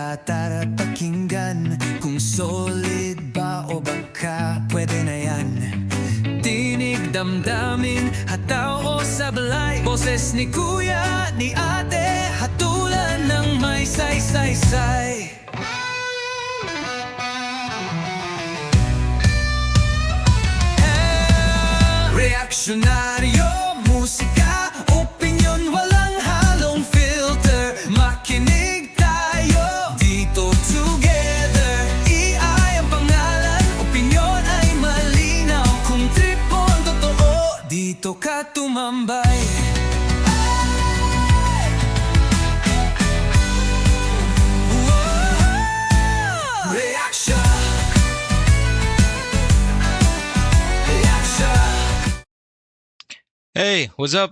Halika tara't pakinggan kung solid ba o baka pwede na yan. Tinig damdamin, hataw o sablay, boses ni kuya, ni ate, hatulan ng may say-say-say. Reaksyonaryo, musika, opinyon, walang halong filter. Makinig tayo, dito together. EI ang pangalan, opinyon ay malinaw. Kung trip mo ang totoo, dito ka tumambay. Reaction. Hey, what's up?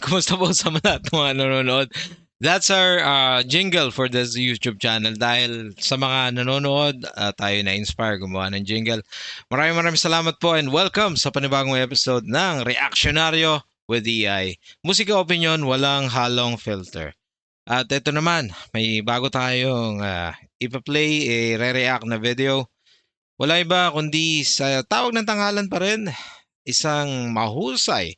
Kumusta po sa lahat ng mga nanonood? That's our jingle for this YouTube channel. Dahil sa mga nanonood, tayo na-inspire gumawa ng jingle. Maraming salamat po and welcome sa panibagong episode ng Reaksyonaryo with EI. Musika opinion, walang halong filter. At ito naman, may bago tayong ipa-play, re-react na video. Wala iba kundi sa tawag ng tanghalan pa rin, isang mahusay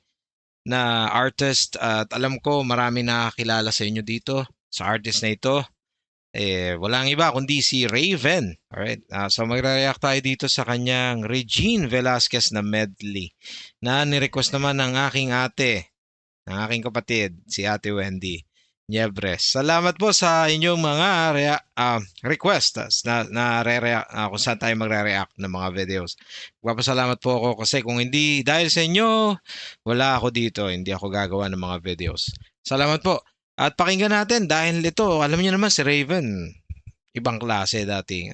na artist at alam ko marami nakakilala sa inyo dito sa artist na ito. Walang iba kundi si Raven. Alright, so magre-react tayo dito sa kanyang Regine Velasquez na medley na ni-request naman ng aking ate, ng aking kapatid, si Ate Wendy Niebres. Salamat po sa inyong mga requests na kung saan tayo magre-react ng mga videos. Magpapasalamat po ako kasi kung hindi dahil sa inyo, wala ako dito. Hindi ako gagawa ng mga videos. Salamat po. At pakinggan natin dahil ito, alam niyo naman si Raven, ibang klase dati.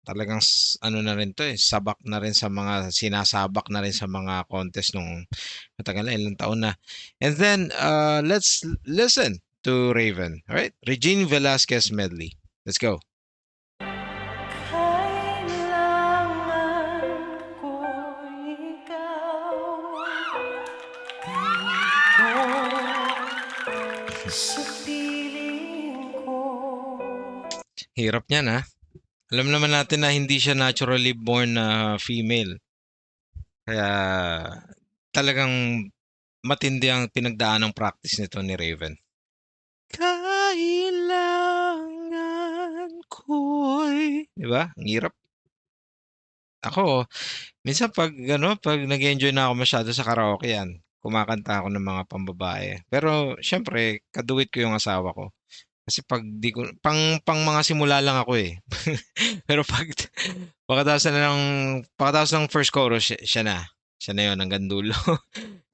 Talagang ano na rin to sabak na rin sa mga sinasabak na rin sa mga contest nung matagal na ilang taon na. And then let's listen to Raven. All right, Regine Velasquez medley. Let's go. Kailangan ko ikaw dito sa piling ko. Hirap niyan ha. Alam naman natin na hindi siya naturally born na female. Kaya talagang matindi ang pinagdaan ng practice nito ni Raven. Kailangan ko'y... Diba? Ang hirap. Ako, minsan pag nag-enjoy na ako masyado sa karaoke yan, kumakanta ako ng mga pambabae. Pero, syempre, kaduwit ko yung asawa ko. Kasi pag di ko, pang mga simula lang ako eh. Pero pagkatapos ng first chorus, siya na. Siya na yun, hanggang dulo.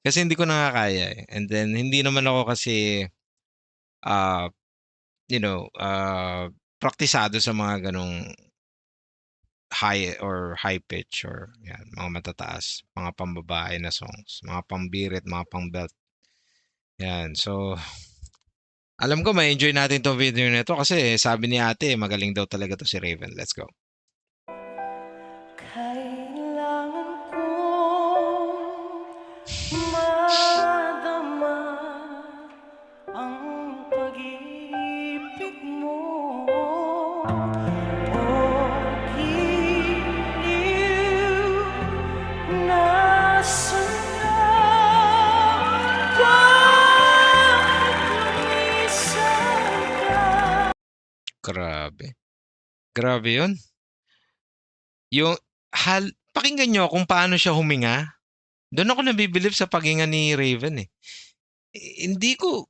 Kasi hindi ko nakakaya eh. And then, hindi naman ako kasi, praktisado sa mga ganong high pitch or yan, mga matataas, mga pambabae na songs, mga pambirit, mga pang-belt. Yan, so alam ko ma-enjoy natin tong video nito kasi sabi ni ate magaling daw talaga to si Raven. Let's go. Kailangan kong madama ang pag-ibig mo. O giliw, nasaan na? Bakit lumisan ka? Grabe. Grabe 'yun. Yung pakinggan nyo kung paano siya huminga. Doon ako nabibilib sa paghinga ni Raven eh. Hindi ko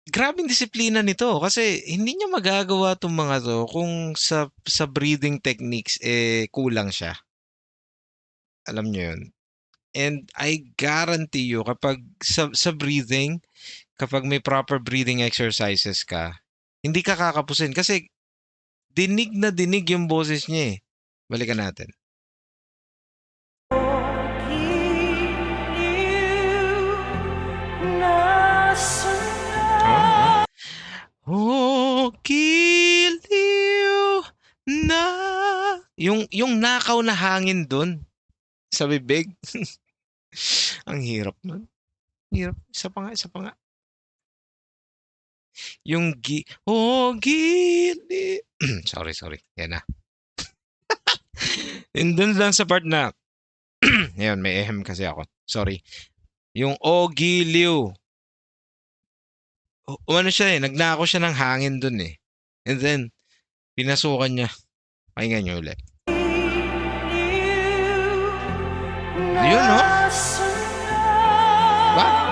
grabing disiplina nito kasi hindi niya magagawa tong mga to kung sa breathing techniques kulang siya. Alam niyo 'yun. And I guarantee you kapag sa breathing, kapag may proper breathing exercises ka, hindi ka kakapusin kasi dinig na dinig yung boses niya eh. Balikan natin. Oh, giliw na. Yung nakaw na hangin dun sa bibig. Ang hirap nun. Hirap. Isa pa nga. Yung oh, gili. Sorry. Yan na. And dun lang sa part na, yun, may ehem kasi ako. Sorry. Yung oh, giliw. Ano siya eh, nagnako siya ng hangin dun eh. And then, pinasukan niya. Pakinggan niyo ulit. Yun, no? Ba?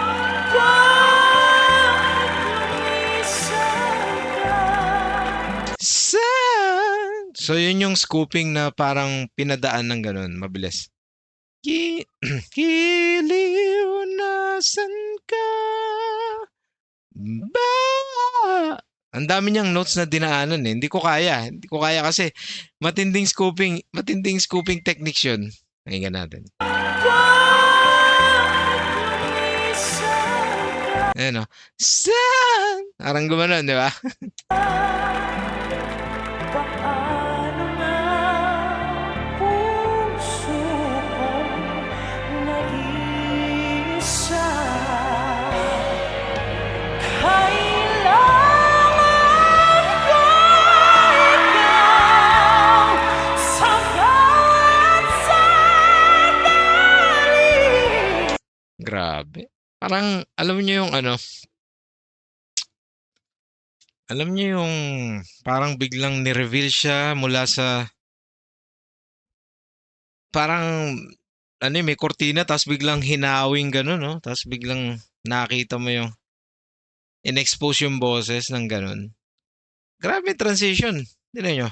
So, yun yung scooping na parang pinadaan ng ganun, mabilis. Giliw, nasan ka? Ba? Ang dami niyang notes na dinaanan eh. Hindi ko kaya kasi matinding scooping techniques yun. Pakinggan natin. Ayan o. Saan? Parang gumanon, di ba? Paano na puso kong nag-iisa? Kailangan ko ikaw sa bawat sandali. Grabe. Parang, alam niyo yung ano, alam niyo yung parang biglang ni-reveal siya mula sa, parang, ano may kortina, tapos biglang hinawing gano'n, no? Tapos biglang nakita mo yung, in-expose yung boses ng gano'n. Grabe transition. Tignan niyo.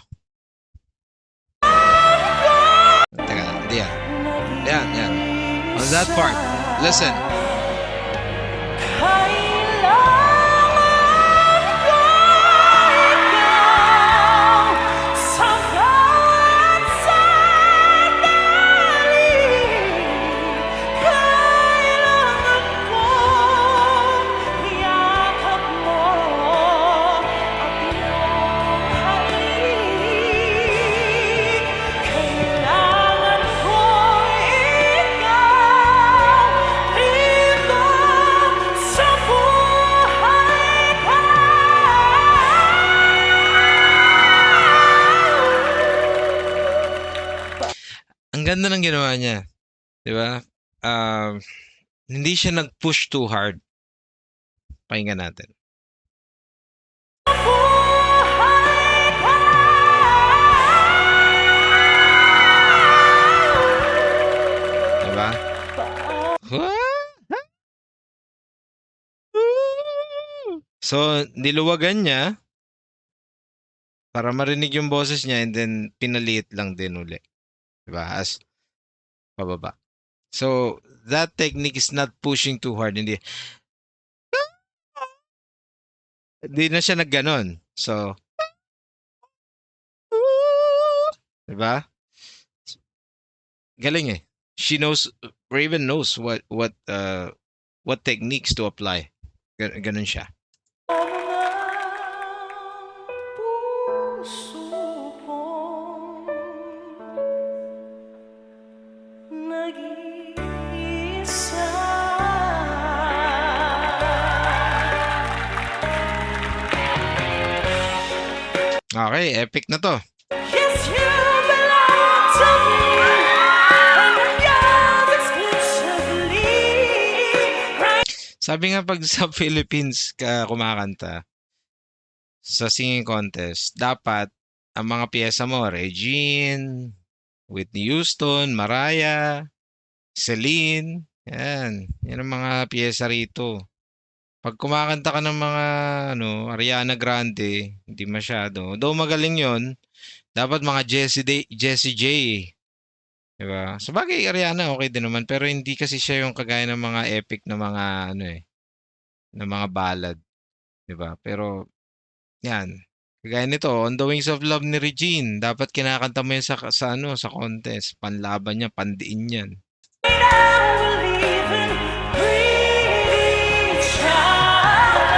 Teka lang, hindi yan. Yan. On that part, listen. Kailangan ko ikaw sa bawat sandali. Kailangan kong yakap mo at iyong halik. Kailangan ko ikaw dito sa buhay ko. Ang ganda ng ginawa niya. Di ba? Hindi siya nag-push too hard. Pakinggan natin. Buhay ko. Di ba? So, niluwagan niya para marinig yung boses niya and then pinaliit lang din uli. Diba? As pababa. So, that technique is not pushing too hard. Hindi na siya nagganon. So, diba? Galing eh. She knows, Raven knows what techniques to apply. Ganon siya. Ano na puso kong nag-iisa. Okay, epic na to. Yes, you belong to me, and I'm yours exclusively. Right. Sabi nga pag sa Philippines ka kumakanta sa singing contest, dapat ang mga piyesa mo, Regine, Whitney Houston, Mariah, Celine, yan. Yan ang mga piyesa rito. Pag kumakanta ka ng mga Ariana Grande, hindi masyado. Though magaling yon, dapat mga Jessie J. Diba? Sa bagay, Ariana okay din naman, pero hindi kasi siya yung kagaya ng mga epic na mga na mga ballad. Diba? Pero yan. Kagaya nito, On the Wings of Love ni Regine, dapat kinakanta mo yan sa contest. Panlaban niya, pandiin yan. Now we'll even breathe each other.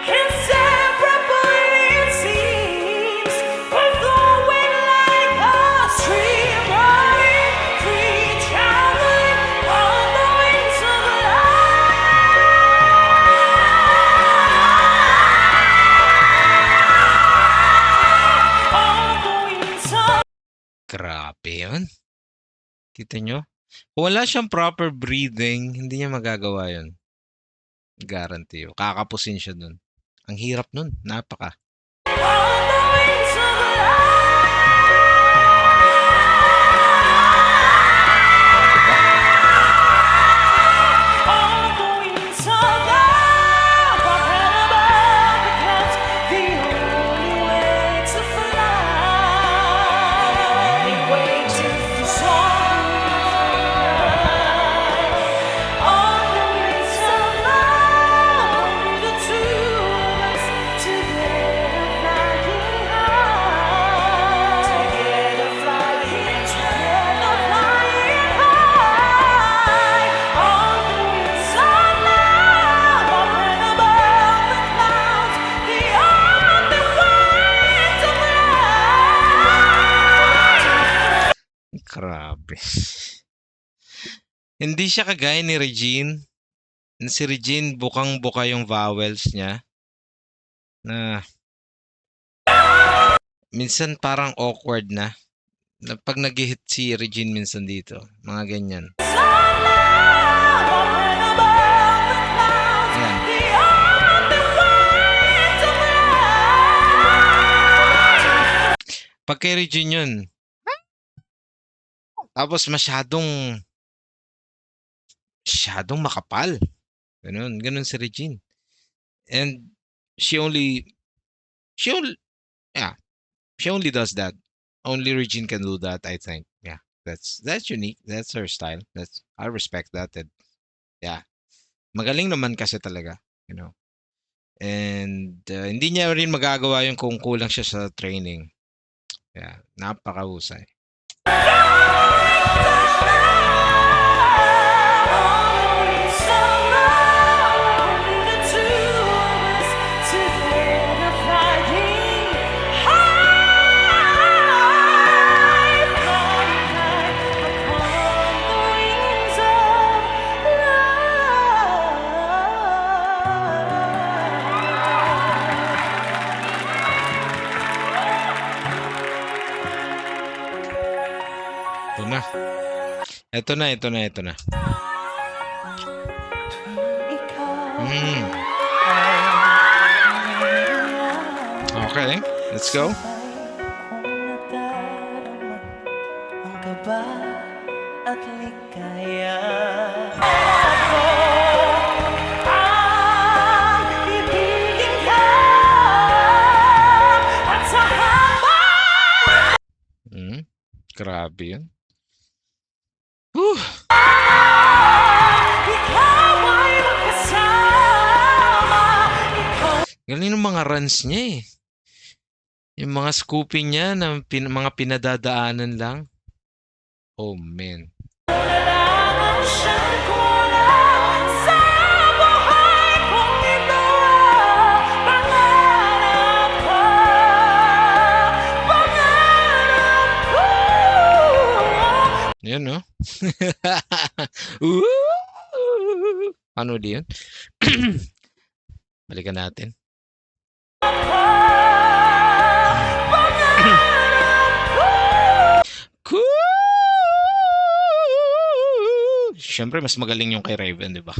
Inseparable it seems. We're flowing like a stream, running free, traveling on the wings of love. Kita nyo? Kung wala siyang proper breathing, hindi niya magagawa yun. Guarantee you. Kakapusin siya dun. Ang hirap nun. Napaka. On the wings of love. On the wings of love. Up and above the clouds. The only way to fly. The way to soar. On the wings of love. Only the two of us together flying high. Together flying high. On the wings of love. Up and above the clouds. The only way to fly. Grabe. Hindi siya kagaya ni Regine. Si Regine, bukang-buka yung vowels niya. Na minsan parang awkward na. Pag nag-hit si Regine minsan dito. Mga ganyan. Ayan. Pag kay Regine yun. Tapos masyadong makapal. Ganun si Regine. And she only does that. Only Regine can do that, I think. Yeah. That's unique. That's her style. I respect that. And yeah. Magaling naman kasi talaga, And hindi niya rin magagawa yung kung kulang siya sa training. Yeah, napakahusay. Ito na. Okay, let's go. Ang kaba at ligaya. Ang ibigin ka at sa habang Grabe yun. Whew. ikaw ay magkasama. Galing ng mga runs niya eh. Yung mga scooping niya na mga pinadadaanan lang. Oh man. Kailangan siyang kulang sa buhay kong ito. Pangarap ko. Yan no? Ano di yun? Balikan natin. Siyempre, mas magaling yung kay Raven, di ba?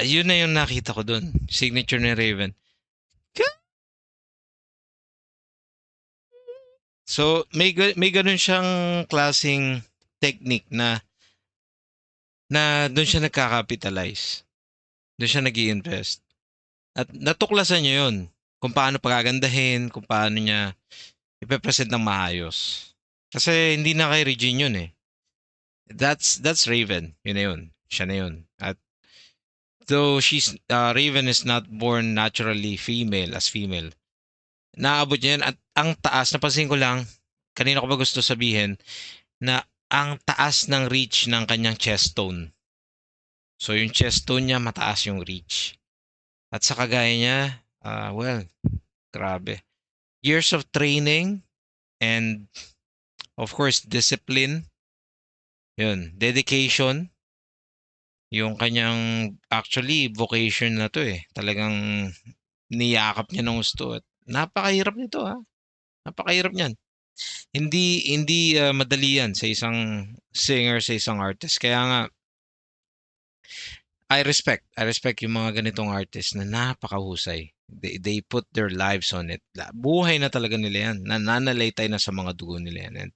Yun na yung nakita ko dun. Signature ni Raven. So, may ganun siyang klaseng technique na doon siya nagka-capitalize. Doon siya nag-i-invest. At natuklasan niya yun. Kung paano pagagandahin, kung paano niya ipepresent ng maayos. Kasi hindi na kay Regine yun eh. That's Raven. Yun na yun. Siya na yun. At though Raven is not born naturally female, naabot niya yan. At ang taas, napansin ko lang, kanina ko ba gusto sabihin, na ang taas ng reach ng kanyang chest tone. So yung chest tone niya, mataas yung reach. At sa kagaya niya, well, grabe. Years of training and of course, discipline. Yun, dedication. Yung kanyang actually vocation na 'to, eh, talagang niyakap niya ng gusto at napakahirap nito, napakahirap niyan. Hindi madali 'yan sa isang singer, sa isang artist. Kaya nga I respect yung mga ganitong artist na napakahusay. They put their lives on it. Buhay na talaga nila 'yan, nananalaytay na sa mga dugo nila 'yan and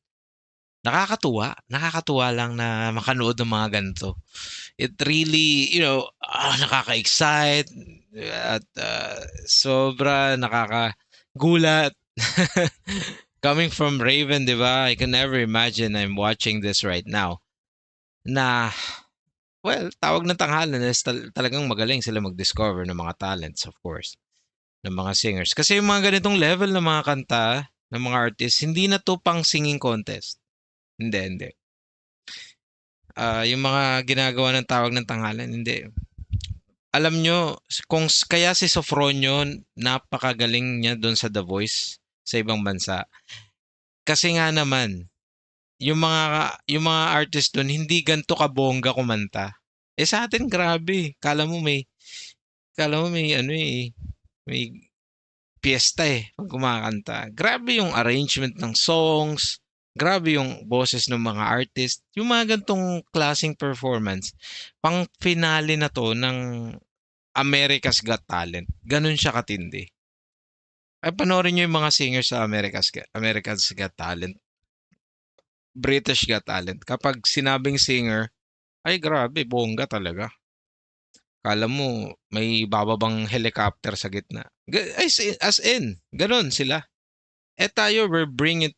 nakakatuwa lang na makanood ng mga ganito. It really, nakaka-excite at, sobra nakakagulat. Coming from Raven, 'di ba? I can never imagine I'm watching this right now na, well, tawag ng tanghalan is talagang magaling sila mag-discover ng mga talents, of course, ng mga singers. Kasi yung mga ganitong level ng mga kanta ng mga artists, hindi na 'to pang singing contest. Hindi. Yung mga ginagawa ng tawag ng tanghalan, hindi. Alam nyo, kaya si Sofronio, napakagaling niya doon sa The Voice sa ibang bansa. Kasi nga naman, yung mga artist doon, hindi ganito kabongga kumanta. Sa atin, grabe. Kala mo may may piyesta pag kumakanta. Grabe yung arrangement ng songs, grabe yung boses ng mga artist. Yung mga gantong klaseng performance, pang finale na to ng America's Got Talent. Ganun siya katindi. Ay, panoorin nyo yung mga singers sa America's Got Talent. British Got Talent. Kapag sinabing singer, ay grabe, bongga talaga. Kala mo may bababang helicopter sa gitna. As in, ganun sila. Tayo, we're bringing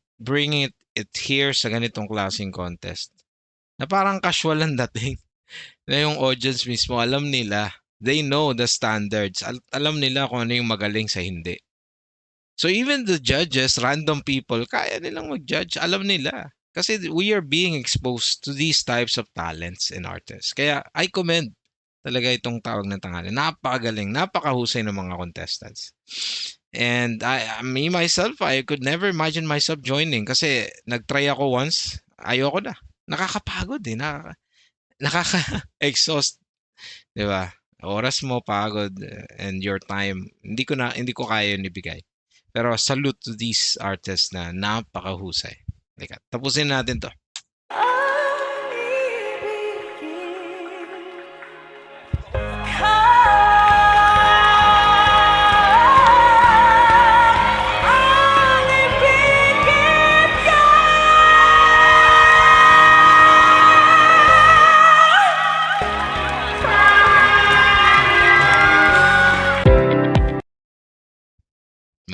it here sa ganitong klaseng contest. Na parang casual ang dating. Na yung audience mismo, alam nila. They know the standards. Alam nila kung ano yung magaling sa hindi. So even the judges, random people, kaya nilang mag-judge. Alam nila. Kasi we are being exposed to these types of talents and artists. Kaya I commend talaga itong tawag ng tanghalan. Napakagaling, napakahusay ng mga contestants. And me myself, I could never imagine myself joining kasi nag-try ako once, ayoko na. Nakakapagod nakaka-exhaust, 'di ba? Oras mo, pagod, and your time. Hindi ko kaya yun ibigay. Pero salute to these artists na napakahusay. Teka, tapusin natin 'to.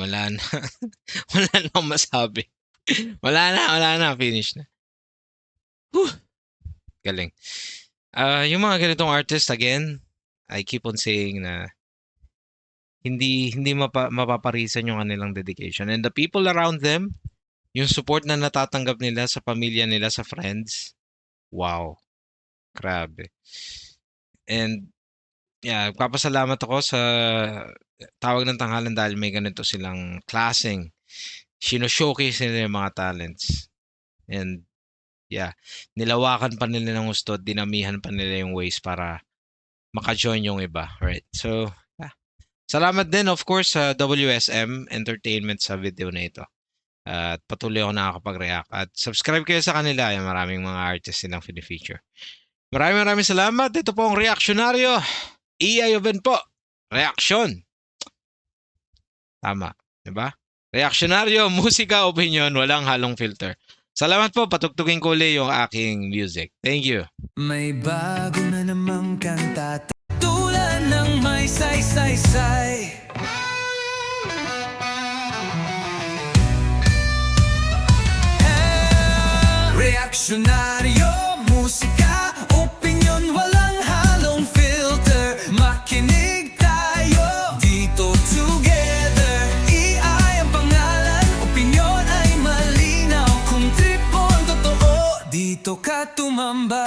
Wala na. Wala na akong masabi. Wala na, finish na. Whew! Galing. Yung mga ganitong artist, again, I keep on saying na hindi mapaparisan yung kanilang dedication. And the people around them, yung support na natatanggap nila sa pamilya nila, sa friends, wow. Grabe. And yeah, papasalamat ako sa tawag ng tanghalan dahil may ganito silang klaseng showcase nila yung mga talents. And yeah, nilawakan pa nila ng gusto at dinamihan pa nila yung ways para maka-join yung iba, right? So, salamat din of course sa WSM Entertainment sa video na ito. At patuloy ako nakakapag-react. At subscribe kayo sa kanila. Yung maraming mga artists silang feature. Maraming salamat. Ito po ang reaksyonaryo. Event po. Reaksyon. Tama. Diba? Reaksyonaryo, musika, opinion, walang halong filter. Salamat po. Patugtugin ko ulit yung aking music. Thank you. May bago na namang kanta, tulad ng may say-say-say. Reaksyonaryo, musika, opinion, walang halong filter. Makinig tayo dito together. EI ang pangalan, opinion ay malinaw. Kung trip mo ang totoo, dito ka tumambay.